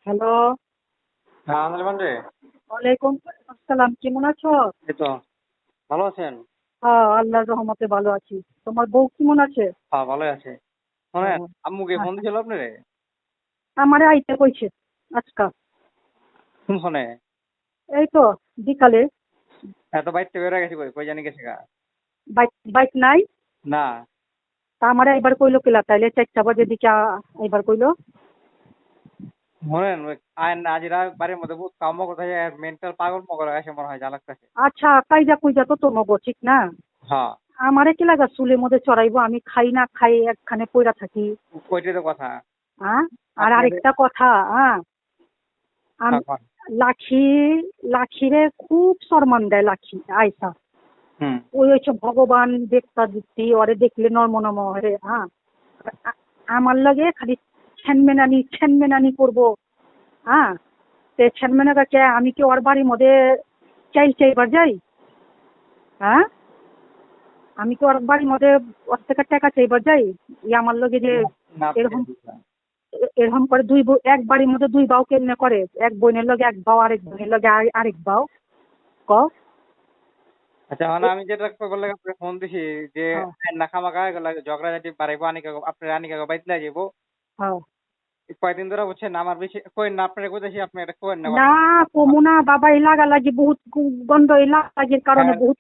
Hello. হ্যাঁ, আন্দুল রে। ওয়ালাইকুম আসসালাম, কেমন আছো? এই তো ভালো আছেন? হ্যাঁ, আল্লাহর রহমতে ভালো আছি। তোমার বউ কেমন আছে? হ্যাঁ, ভালোই আছে। শোনেন, হ্যাঁ। আম্মুকে ফোন আচ্ছা, দিছিল আপনারে? আমারে আইতে কইছে আজকা। কোন ফোনে? এই তো বিকালে। এত বাইতে বেড়ে গেছে, কই কই জানি গেছে গা। বাইক বাইক নাই। না, তা আমারে এবার কইলো কিলা তাইলে 4টা বাজে দিকে এবার কইলো। শোনেন আইন আজিরা বাড়ির মধ্যে বহুত কাম কোথায় মেন্টাল পাগল মগল আসে মনে হয়, যা লাগতেছে। আচ্ছা, কাইজা কুইজা তো তোমাগো ঠিক না? হ্যাঁ, আমারে কি লাগা চুলের মধ্যে চড়াইবো? আমি খাই না খাই একখানে পইরা থাকি। ওইটাই তো কথা। হ্যাঁ। আর আপনার আরেকটা কথা, হ্যাঁ, এখন লাখি লাখিরে খুব সম্মান দেয় লাখি আয়সা। হুম। ওই হচ্ছে ভগবান দেবতা দিচ্ছি ওরে দেখলে নর্ম নম রে, হ্যাঁ। আ- আমার লাগে খালি ছ্যানমেনানি ছ্যানমেনানি করবো, হ্যাঁ। তে ছ্যানমেনাকে আমি কি ওর বাড়ির মধ্যে চাইবার যাই? হ্যাঁ, আমি কি ওর বাড়ির মধ্যে ওর থেকে টাকা চাইবার যাই? আমার লগে যে না, এরকম এরকম করে এক বাড়ির মধ্যে দুই বাউ কেমনে করে? এক বোনের লগে এক বাউ, আরেক বোনের লগে আরেক বাউ। ক। আচ্ছা, মানে আমি যেটা বললে আপনাকে ফোন দিছি যে হ্যাঁ, আইন না খামাখা এগুলা ঝগড়া ঝাঁটি বাড়াইবো, আনিকা আপনার আনিকা বাইতে যাবো। হ্যাঁ। কয়দিন ধরে বুঝছেন আমার বেশি কই না, আপনার কইতেছি আপনি এটা করেন না না, কথা। কমু না বাবা, এই লাগালাগি বহুত গন্ধ, এই লাগালাগির কারণে হ্যাঁ, বহুত